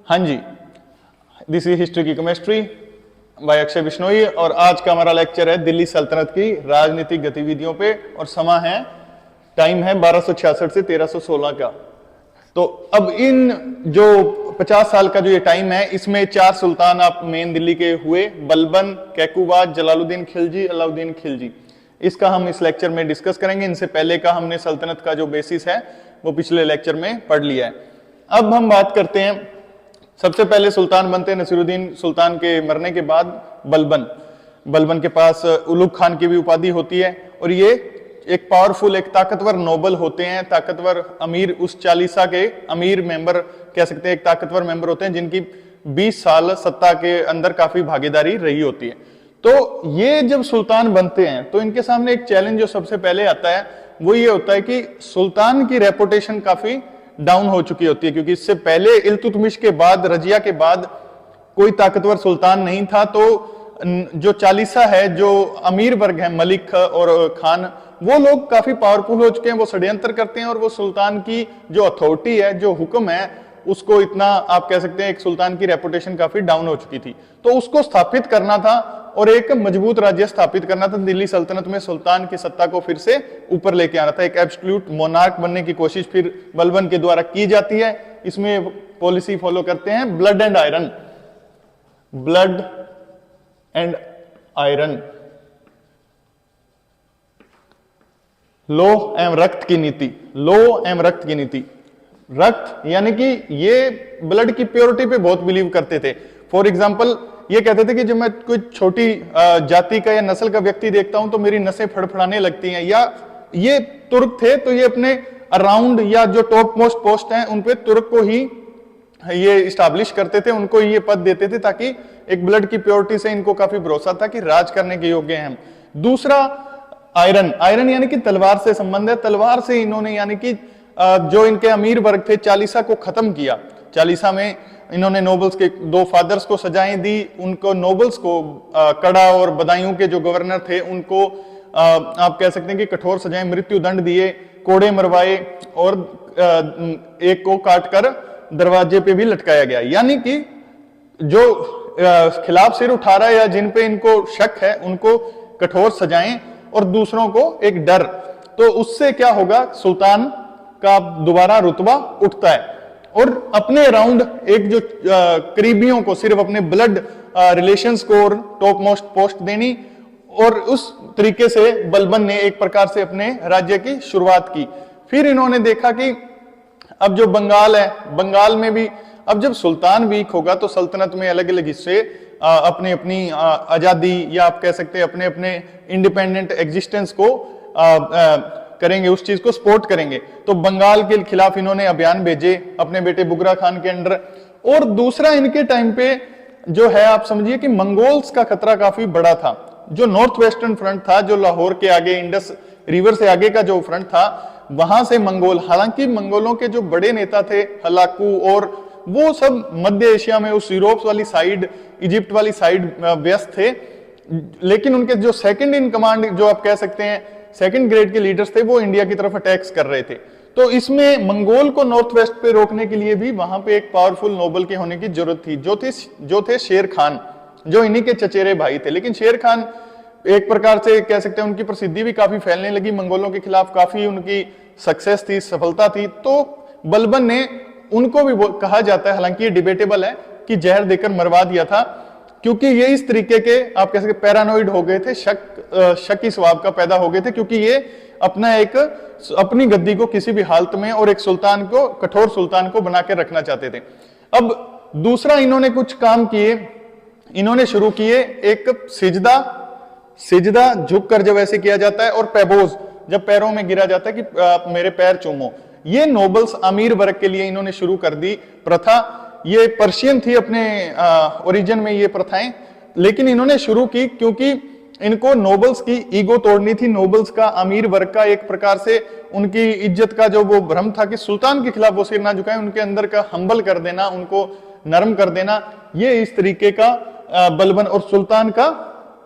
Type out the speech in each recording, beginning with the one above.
हाँ जी, this is history की chemistry bye Akshay Bishnoi और आज का हमारा लेक्चर है दिल्ली सल्तनत की राजनीतिक गतिविधियों पे और टाइम है 1266 से 1316 का। तो अब इन जो 50 साल का जो ये टाइम है इसमें 4 सुल्तान आप मेन दिल्ली के हुए, बलबन, कैकूबाद, जलालुद्दीन खिलजी, अलाउद्दीन खिलजी। इसका हम इस लेक्चर में डिस्कस करेंगे। इनसे पहले का हमने सल्तनत का जो बेसिस है वो पिछले लेक्चर में पढ़ लिया है। अब हम बात करते हैं, सबसे पहले सुल्तान बनते हैं नसीरुद्दीन सुल्तान के मरने के बाद बलबन। बलबन के पास उलुग खान की भी उपाधि होती है और ये एक पावरफुल, एक ताकतवर नोबल होते हैं, ताकतवर अमीर, उस चालीसा के अमीर मेंबर कह सकते हैं, एक ताकतवर मेंबर होते हैं जिनकी 20 साल सत्ता के अंदर काफी भागीदारी रही होती है। तो ये जब सुल्तान बनते हैं तो इनके सामने एक चैलेंज जो सबसे पहले आता है वो ये होता है कि सुल्तान की रेपुटेशन काफी डाउन हो चुकी होती है, क्योंकि इससे पहले इल्तुतमिश के बाद, रजिया के बाद कोई ताकतवर सुल्तान नहीं था। तो जो चालीसा है, जो अमीर वर्ग है, मलिक और खान, वो लोग काफी पावरफुल हो चुके हैं, वो षड्यंत्र करते हैं और वो सुल्तान की जो अथॉरिटी है, जो हुक्म है, उसको इतना आप कह सकते हैं एक सुल्तान की रेपुटेशन काफी डाउन हो चुकी थी। तो उसको स्थापित करना था और एक मजबूत राज्य स्थापित करना था। दिल्ली सल्तनत में सुल्तान की सत्ता को फिर से ऊपर लेके आना था। एक एब्सोल्यूट मोनार्क बनने की कोशिश फिर बलबन के द्वारा की जाती है। इसमें पॉलिसी फॉलो करते हैं blood and iron, blood and iron, लो एवं रक्त की नीति, लो एवं रक्त की नीति। रक्त यानी कि ये ब्लड की प्योरिटी पे बहुत बिलीव करते थे। फॉर एग्जाम्पल ये कहते थे कि जब मैं कोई छोटी जाति का या नस्ल का व्यक्ति देखता हूं तो मेरी नसें फड़फड़ाने लगती हैं। या ये तुर्क थे तो ये अपने अराउंड या जो टॉप मोस्ट पोस्ट हैं उन पे तुर्क को ही ये स्टैब्लिश करते थे, उनको ये पद देते थे ताकि एक ब्लड की प्योरिटी से इनको काफी भरोसा था कि राज करने के योग्य हैं हम। दूसरा आयरन, आयरन यानी कि तलवार से संबंध है। तलवार से इन्होंने यानी कि जो इनके अमीर वर्ग थे चालीसा को खत्म किया। चालीसा में इन्होंने नोबल्स के 2 फादर्स को सजाएं दी, उनको नोबल्स को कड़ा और बदायूं के जो गवर्नर थे उनको आप कह सकते हैं कि कठोर सजाएं, मृत्यु दंड दिए, कोड़े मरवाए और एक को काटकर दरवाजे पे भी लटकाया गया। यानी कि जो खिलाफ सिर उठा रहा है या जिन पे इनको शक है उनको कठोर सजाएं और दूसरों को एक डर। तो उससे क्या होगा, सुल्तान का दोबारा रुतबा उठता है और अपने अराउंड एक जो करीबियों को सिर्फ अपने ब्लड रिलेशंस को और टॉप मोस्ट पोस्ट देनी। और उस तरीके से बलबन ने एक प्रकार से अपने राज्य की शुरुआत की। फिर इन्होंने देखा कि अब जो बंगाल है, बंगाल में भी अब जब सुल्तान वीक होगा तो सल्तनत में अलग अलग हिस्से अपनी अपनी आजादी या आप कह सकते हैं अपने अपने इंडिपेंडेंट एग्जिस्टेंस को करेंगे, उस चीज को सपोर्ट करेंगे। तो बंगाल के खिलाफ इन्होंने अभियान भेजे अपने बेटे बुगरा खान के अंडर। और दूसरा इनके टाइम पे जो है आप समझिए कि मंगोल्स का खतरा काफी बड़ा था। जो नॉर्थ वेस्टर्न फ्रंट था, जो लाहौर के आगे इंडस रिवर से आगे का जो फ्रंट था, वहां से मंगोल, हालांकि मंगोलों के जो बड़े नेता थे हलाकू और वो सब मध्य एशिया में उस यूरोप वाली साइड, इजिप्ट वाली साइड व्यस्त थे, लेकिन उनके जो सेकंड इन कमांड जो आप कह सकते हैं सेकंड ग्रेड के लीडर्स थे वो इंडिया की तरफ अटैक्स कर रहे थे। तो इसमें मंगोल को नॉर्थ वेस्ट पे रोकने के लिए भी वहां पे एक पावरफुल नोबल के होने की जरूरत थी, जो थे शेर खान, जो इन्हीं के चचेरे भाई थे। लेकिन शेर खान एक प्रकार से कह सकते हैं उनकी प्रसिद्धि भी काफी फैलने लगी, मंगोलों के खिलाफ काफी उनकी सक्सेस थी, सफलता थी। तो बलबन ने उनको भी कहा जाता है, हालांकि ये डिबेटेबल है, कि जहर देकर मरवा दिया था, क्योंकि ये इस तरीके के आप कह सकते पैरानोइड हो गए थे, शकी स्वभाव का पैदा हो गए थे, क्योंकि ये अपनी गद्दी को किसी भी हालत में और एक सुल्तान को, कठोर सुल्तान को बना के रखना चाहते थे। अब दूसरा इन्होंने कुछ काम किए, इन्होंने शुरू किए एक सिजदा झुक कर जब ऐसे किया जाता है और पैबोज जब पैरों में गिरा जाता है कि आप मेरे पैर चूमो। ये नोबल्स अमीर वर्ग के लिए इन्होंने शुरू कर दी प्रथा। ये पर्शियन थी अपने ओरिजिन में ये प्रथाएं, लेकिन इन्होंने शुरू की क्योंकि इनको नोबल्स की ईगो तोड़नी थी। नोबल्स का, अमीर वर्ग का एक प्रकार से उनकी इज्जत का जो वो भ्रम था कि सुल्तान के खिलाफ वो सिर ना झुकाएं, उनके अंदर का हम्बल कर देना, उनको नरम कर देना, ये इस तरीके का बलबन और सुल्तान का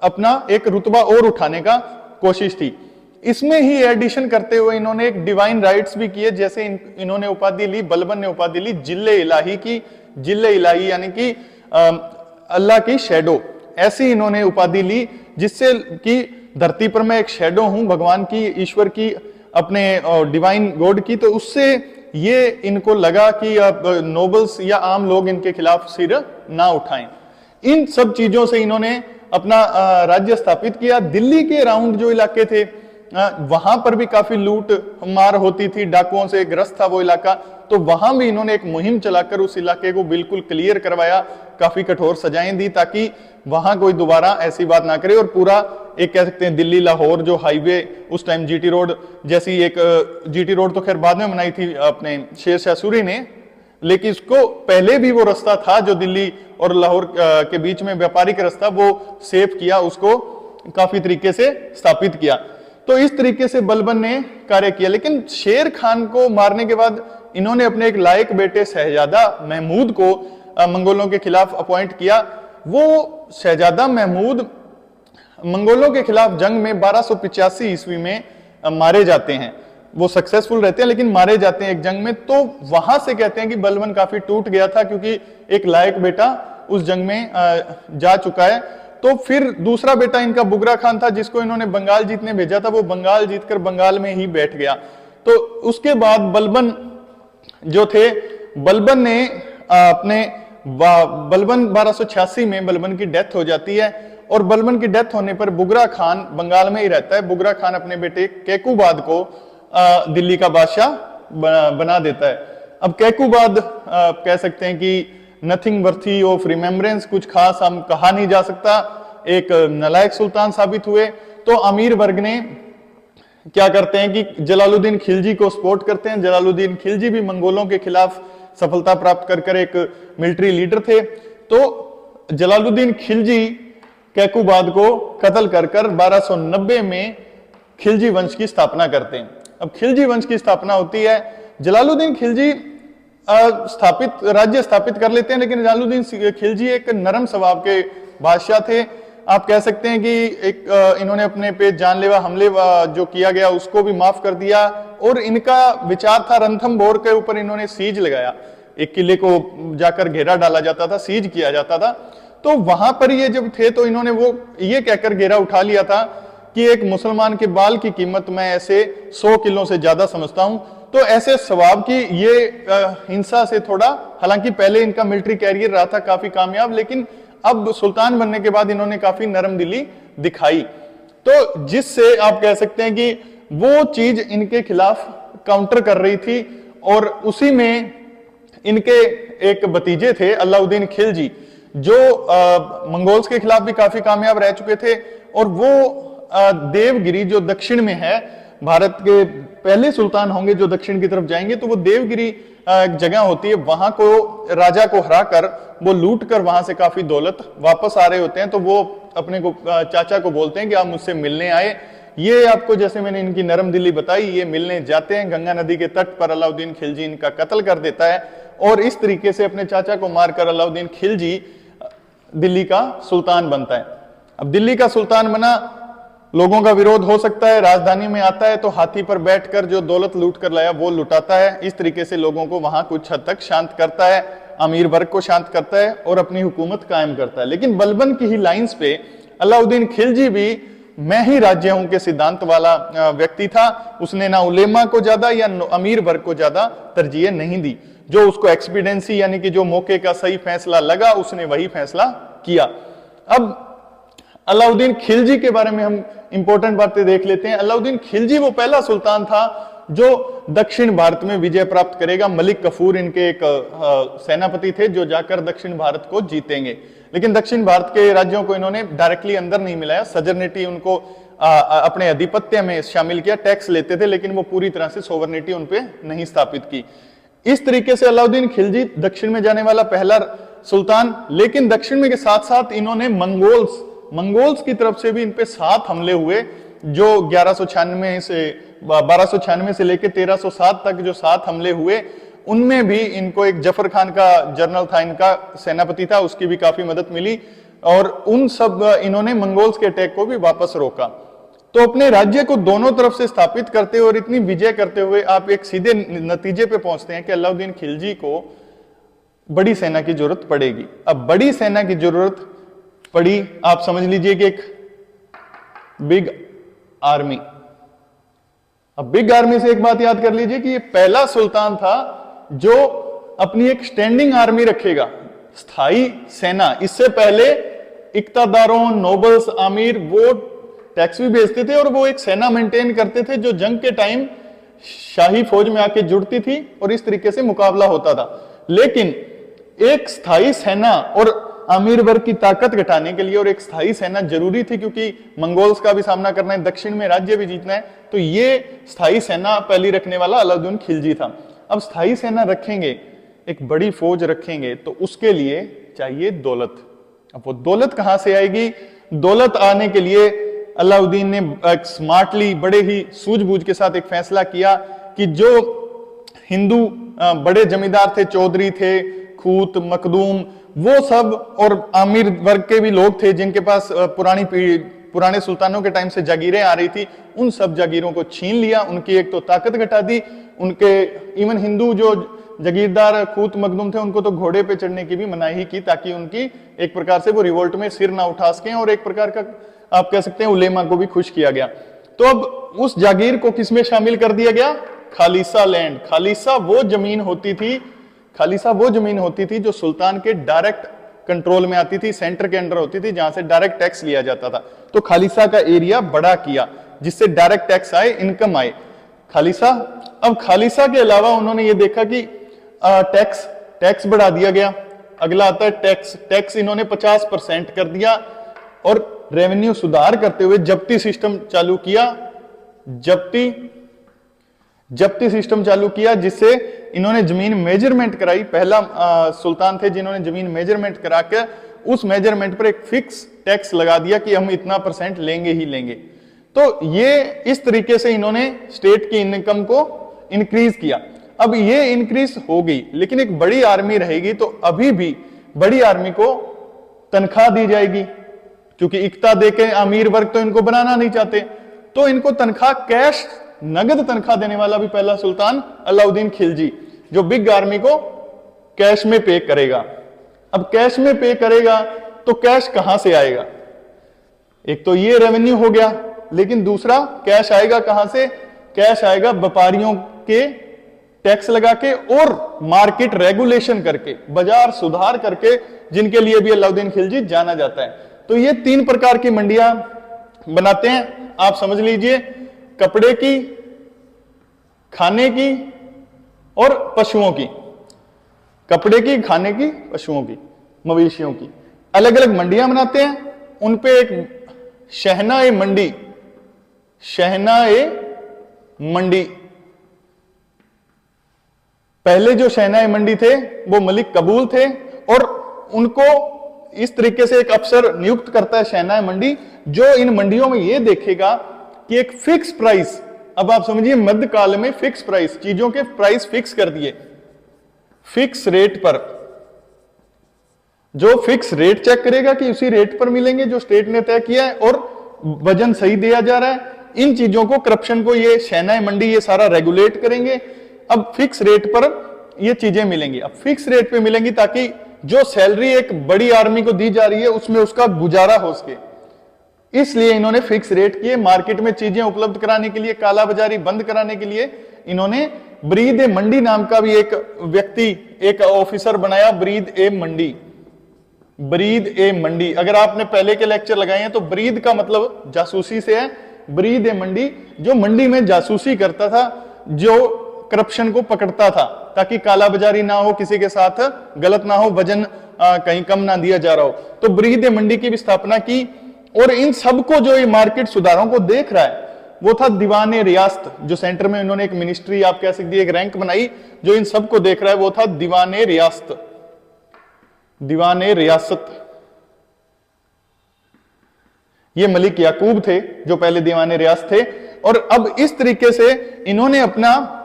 अपना एक रुतबा और उठाने का कोशिश थी। इसमें ही एडिशन करते हुए इन्होंने एक डिवाइन राइट्स भी किए, जैसे इन्होंने उपाधि ली, बलबन ने उपाधि ली जिल्ले इलाही की। जिल्ले इलाही यानी कि अल्लाह की शेडो, ऐसी इन्होंने उपाधि ली, जिससे कि धरती पर मैं एक शेडो हूं भगवान की, ईश्वर की, अपने डिवाइन गॉड की। तो उससे ये इनको लगा कि नोबल्स या आम लोग इनके खिलाफ सिर ना उठाएं। इन सब चीजों से इन्होंने अपना राज्य स्थापित किया। दिल्ली के अराउंड जो इलाके थे वहां पर भी काफी लूट मार होती थी, डाकुओं से ग्रस्त था वो इलाका। तो वहां भी इन्होंने एक मुहिम चलाकर उस इलाके को बिल्कुल क्लियर करवाया, काफी कठोर सजाएं दी ताकि वहां कोई दोबारा ऐसी बात ना करे। और पूरा एक कह सकते हैं दिल्ली लाहौर जो हाईवे उस टाइम जीटी रोड जैसी, एक जीटी रोड तो खैर बाद में बनाई थी अपने शेर शाह सूरी ने, लेकिन इसको पहले भी वो रास्ता था जो दिल्ली और लाहौर के बीच में व्यापारिक रास्ता, वो सेव किया, उसको काफी तरीके से स्थापित किया। तो इस तरीके से बलबन ने कार्य किया। लेकिन शेर खान को मारने के बाद इन्होंने अपने एक लायक बेटे शहजादा महमूद को मंगोलों के खिलाफ अपॉइंट किया। वो शहजादा महमूद मंगोलों के खिलाफ जंग में 1285 ईस्वी में मारे जाते हैं। वो सक्सेसफुल रहते हैं लेकिन मारे जाते हैं एक जंग में। तो वहां से कहते हैं कि बलबन काफी टूट गया था, क्योंकि एक लायक बेटा उस जंग में जा चुका है। तो फिर दूसरा बेटा इनका बुगरा खान था, जिसको इन्होंने बंगाल जीतने भेजा था। वो बंगाल जीतकर बंगाल में ही बैठ गया। तो उसके बाद बलबन जो थे, बलबन ने बलबन 1286 में बलबन की डेथ हो जाती है। और बलबन की डेथ होने पर बुगरा खान बंगाल में ही रहता है। बुगरा खान अपने बेटे कैकुबाद को दिल्ली का बादशाह बना देता है। अब कैकुबाद कह सकते हैं कि नथिंग वर्थी ऑफ रिमेम्बरेंस, कुछ खास हम कहा नहीं जा सकता, एक नलायक सुल्तान साबित हुए। तो अमीर वर्ग ने क्या करते हैं कि जलालुद्दीन खिलजी को सपोर्ट करते हैं। जलालुद्दीन खिलजी भी मंगोलों के खिलाफ सफलता प्राप्त कर एक मिलिट्री लीडर थे। तो जलालुद्दीन खिलजी कैकुबाद को कत्ल कर 1290 में खिलजी वंश की स्थापना करते हैं। अब खिलजी वंश की स्थापना होती है। जलालुद्दीन खिलजी राज्य स्थापित कर लेते हैं, लेकिन जलालुद्दीन खिलजी एक नरम स्वभाव के बादशाह थे। आप कह सकते हैं कि एक इन्होंने अपने पे जानलेवा हमले जो किया गया उसको भी माफ कर दिया। और इनका विचार था, रणथंभौर के ऊपर इन्होंने सीज लगाया, एक किले को जाकर घेरा डाला जाता था, सीज किया जाता था। तो वहां पर ये जब थे तो इन्होंने वो ये कहकर घेरा उठा लिया था कि एक मुसलमान के बाल की कीमत मैं ऐसे 100 किलो से ज्यादा समझता हूं। तो ऐसे स्वभाव की ये हिंसा से थोड़ा, हालांकि पहले इनका मिलिट्री कैरियर रहा था काफी कामयाब, लेकिन अब सुल्तान बनने के बाद इन्होंने काफी नरम दिली दिखाई। तो जिससे आप कह सकते हैं कि वो चीज इनके खिलाफ काउंटर कर रही थी। और उसी में इनके एक भतीजे थे अलाउद्दीन खिलजी, जो मंगोल्स के खिलाफ भी काफी कामयाब रह चुके थे। और वो देवगिरी जो दक्षिण में है, भारत के पहले सुल्तान होंगे जो दक्षिण की तरफ जाएंगे। तो वो देवगिरी एक जगह होती है, वहां को राजा को हरा कर वो लूट कर वहां से काफी दौलत वापस आ रहे होते हैं। तो वो अपने को चाचा को बोलते हैं कि आप मुझसे मिलने आए। ये आपको जैसे मैंने इनकी नरम दिली बताई, ये मिलने जाते हैं। गंगा नदी के तट पर अलाउद्दीन खिलजी इनका कत्ल कर देता है। और इस तरीके से अपने चाचा को मारकर अलाउद्दीन खिलजी दिल्ली का सुल्तान बनता है। अब दिल्ली का सुल्तान बना, लोगों का विरोध हो सकता है, राजधानी में आता है तो हाथी पर बैठकर जो दौलत लूट कर लाया वो लुटाता है। इस तरीके से लोगों को वहां कुछ हद तक शांत करता है, अमीर वर्ग को शांत करता है और अपनी हुकूमत कायम करता है। लेकिन बलबन की ही लाइंस पे अलाउद्दीन खिलजी भी मैं ही राज्य हूं के सिद्धांत वाला व्यक्ति था। उसने ना उलेमा को ज्यादा या अमीर वर्ग को ज्यादा तरजीह नहीं दी। जो उसको एक्सपीडेंसी यानी कि जो मौके का सही फैसला लगा उसने वही फैसला किया। अब अलाउद्दीन खिलजी के बारे में हम इंपॉर्टेंट बातें देख लेते हैं। अलाउद्दीन खिलजी वो पहला सुल्तान था जो दक्षिण भारत में विजय प्राप्त करेगा। मलिक कफूर इनके एक सेनापति थे जो जाकर दक्षिण भारत को जीतेंगे। लेकिन दक्षिण भारत के राज्यों को इन्होंने डायरेक्टली अंदर नहीं मिलाया, सजरनिटी उनको अपने अधिपत्य में शामिल किया। टैक्स लेते थे लेकिन वो पूरी तरह से सोवरनिटी उन पे नहीं स्थापित की। इस तरीके से अलाउद्दीन खिलजी दक्षिण में जाने वाला पहला सुल्तान। लेकिन दक्षिण में के साथ साथ इन्होंने मंगोल्स की तरफ से भी इन पे 7 हमले हुए, जो 1296 से लेकर 1307 तक जो 7 हमले हुए, उनमें भी इनको एक जफर खान का जनरल था, इनका सेनापति था, उसकी भी काफी मदद मिली। और उन सब इन्होंने मंगोल्स के अटैक को भी वापस रोका। तो अपने राज्य को दोनों तरफ से स्थापित करते हुए और इतनी विजय करते हुए आप एक सीधे नतीजे पे पहुंचते हैं कि अलाउद्दीन खिलजी को बड़ी सेना की जरूरत पड़ेगी। अब बड़ी सेना की जरूरत पड़ी, आप समझ लीजिए कि एक बिग आर्मी। अब बिग आर्मी से एक बात याद कर लीजिए कि ये पहला सुल्तान था जो अपनी एक स्टैंडिंग आर्मी रखेगा, स्थायी सेना। इससे पहले इक्तादारों, नोबल्स, आमिर वो टैक्स भी भेजते थे और वो एक सेना मेंटेन करते थे जो जंग के टाइम शाही फौज में आके जुड़ती थी और इस तरीके से मुकाबला होता था। लेकिन एक स्थायी सेना और आमिर वर्ग की ताकत घटाने के लिए और एक स्थायी सेना जरूरी थी, क्योंकि मंगोल्स का भी सामना करना है, दक्षिण में राज्य भी जीतना है, तो ये स्थायी सेना पहली रखने वाला अलाउद्दीन खिलजी था। अब स्थायी सेना रखेंगे, एक बड़ी फौज रखेंगे, तो उसके लिए चाहिए दौलत। अब वो दौलत कहां से आएगी? दौलत आने के लिए अलाउद्दीन ने स्मार्टली, बड़े ही सूझबूझ के साथ एक फैसला किया कि जो हिंदू बड़े जमींदार थे, चौधरी थे, खूत, मखदूम, वो सब, और आमिर वर्ग के भी लोग थे जिनके पास पुराने सुल्तानों के टाइम से जागीरें आ रही थी, उन सब जागीरों को छीन लिया, उनकी एक तो ताकत घटा दी। उनके इवन हिंदू जो जागीरदार खूत मखदूम थे उनको तो घोड़े पे चढ़ने की भी मनाही की, ताकि उनकी एक प्रकार से वो रिवोल्ट में सिर ना उठा सकें, और एक प्रकार का आप कह सकते हैं उलेमा को भी खुश किया गया। तो अब उस जागीर को किसमें शामिल कर दिया गया? खालिसा लैंड। खालिसा वो जमीन होती थी जो सुल्तान के डायरेक्ट कंट्रोल में आती थी, सेंटर के अंडर होती थी, जहां से डायरेक्ट टैक्स लिया जाता था। तो खालिसा का एरिया बड़ा किया जिससे डायरेक्ट टैक्स आए, इनकम आए। खालिसा, अब खालिसा के अलावा उन्होंने ये देखा कि टैक्स बढ़ा दिया गया। अगला आता है टैक्स इन्होंने 50% कर दिया, और रेवेन्यू सुधार करते हुए जब्ती सिस्टम चालू किया। जब्ती सिस्टम चालू किया जिससे इन्होंने जमीन मेजरमेंट कराई। पहला सुल्तान थे जिन्होंने जमीन मेजरमेंट करा के उस मेजरमेंट पर एक फिक्स टैक्स लगा दिया कि हम इतना % लेंगे ही लेंगे। तो ये इस तरीके से इन्होंने स्टेट की इनकम को इंक्रीज किया। अब ये इंक्रीज हो गई, लेकिन एक बड़ी आर्मी रहेगी तो अभी भी बड़ी आर्मी को तनख्वाह दी जाएगी, क्योंकि इक्ता देके अमीर वर्ग तो इनको बनाना नहीं चाहते, तो इनको तनख्वाह कैश, नगद तनख्वाह देने वाला भी पहला सुल्तान अलाउद्दीन खिलजी, जो बिग आर्मी को कैश में पे करेगा। अब कैश में पे करेगा तो कैश कहां से आएगा? एक तो ये रेवेन्यू हो गया, लेकिन दूसरा कैश आएगा कहां से? कैश आएगा व्यापारियों के टैक्स लगा के और मार्केट रेगुलेशन करके, बाजार सुधार करके, जिनके लिए भी अलाउद्दीन खिलजी जाना जाता है। तो ये 3 प्रकार की मंडियां बनाते हैं, आप समझ लीजिए, कपड़े की, खाने की और पशुओं की। कपड़े की, खाने की, पशुओं की, मवेशियों की अलग अलग मंडियां बनाते हैं। उन पे एक शहनाए मंडी, पहले जो शहनाए मंडी थे वो मलिक कबूल थे, और उनको इस तरीके से एक अफसर नियुक्त करता है शहनाए मंडी, जो इन मंडियों में ये देखेगा कि एक फिक्स प्राइस, अब आप समझिए मध्यकाल में फिक्स प्राइस, चीजों के प्राइस फिक्स कर दिए, फिक्स रेट पर, जो फिक्स रेट चेक करेगा कि उसी रेट पर मिलेंगे जो स्टेट ने तय किया है, और वजन सही दिया जा रहा है। इन चीजों को, करप्शन को ये शहनाए मंडी ये सारा रेगुलेट करेंगे। अब फिक्स रेट पर ये चीजें मिलेंगी, अब फिक्स रेट पे मिलेंगी ताकि जो सैलरी एक बड़ी आर्मी को दी जा रही है उसमें उसका गुजारा हो सके, इसलिए इन्होंने फिक्स रेट किए। मार्केट में चीजें उपलब्ध कराने के लिए, काला बाजारी बंद कराने के लिए इन्होंने ब्रीद ए मंडी नाम का भी एक व्यक्ति, एक ऑफिसर बनाया, ब्रीद ए मंडी। अगर आपने पहले के लेक्चर लगाए हैं तो ब्रीद का मतलब जासूसी से है। ब्रीद ए मंडी, जो मंडी में जासूसी करता था, जो करप्शन को पकड़ता था, ताकि काला बाजारी ना हो, किसी के साथ गलत ना हो, वजन कहीं कम ना दिया जा रहा हो। तो ब्रीद ए मंडी की भी स्थापना की, और इन सबको, जो ये मार्केट सुधारों को देख रहा है, वो था दीवाने रियासत, जो सेंटर में उन्होंने एक मिनिस्ट्री, आप कह सकते हैं एक रैंक बनाई, जो इन सबको देख रहा है, वो था दीवाने रियासत। ये मलिक याकूब थे जो पहले दीवाने रियासत थे। और अब इस तरीके से इन्होंने अपना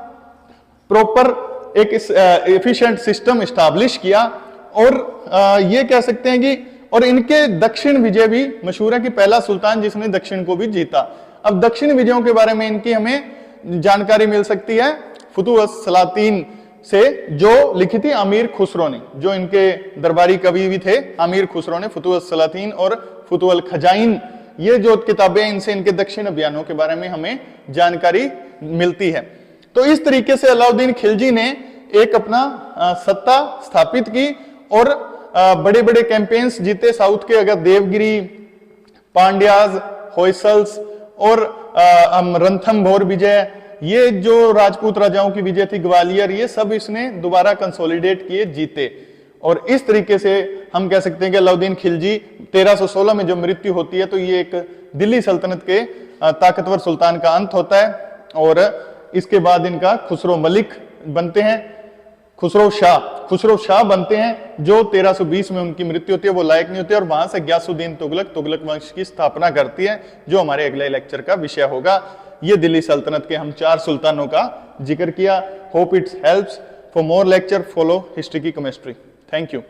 प्रॉपर एक एफिशिएंट सिस्टम एस्टैब्लिश किया, और ये कह सकते हैं कि, और इनके दक्षिण विजय भी मशहूर है कि पहला सुल्तान जिसने दक्षिण को भी जीता। अब दक्षिण विजयों के बारे में इनकी हमें जानकारी मिल सकती है फुतुहस सलातीन से, जो लिखी थी अमीर खुसरो ने, जो इनके दरबारी कवि भी थे अमीर खुसरो ने, फुतुहस सलातीन और फुतुहल खजाइन, ये जो किताबें, इनसे इनके दक्षिण अभियानों के बारे में हमें जानकारी मिलती है। तो इस तरीके से अलाउद्दीन खिलजी ने एक अपना सत्ता स्थापित की और बड़े बड़े कैंपेन्स जीते साउथ के, अगर देवगिरी, पांड्याज, होयसल्स और रणथंभौर विजय, ये जो राजपूत राजाओं की विजय थी, ग्वालियर, ये सब इसने दोबारा कंसोलिडेट किए, जीते। और इस तरीके से हम कह सकते हैं कि अलाउद्दीन खिलजी 1316 में जो मृत्यु होती है, तो ये एक दिल्ली सल्तनत के ताकतवर सुल्तान का अंत होता है। और इसके बाद इनका खुसरो मलिक बनते हैं, खुसरो शाह बनते हैं, जो 1320 में उनकी मृत्यु होती है, वो लायक नहीं होते, और वहां से ग्यासुद्दीन तुगलक वंश की स्थापना करती है, जो हमारे अगले लेक्चर का विषय होगा। ये दिल्ली सल्तनत के हम 4 सुल्तानों का जिक्र किया। Hope it's helps. For more lecture follow history की केमिस्ट्री। Thank you.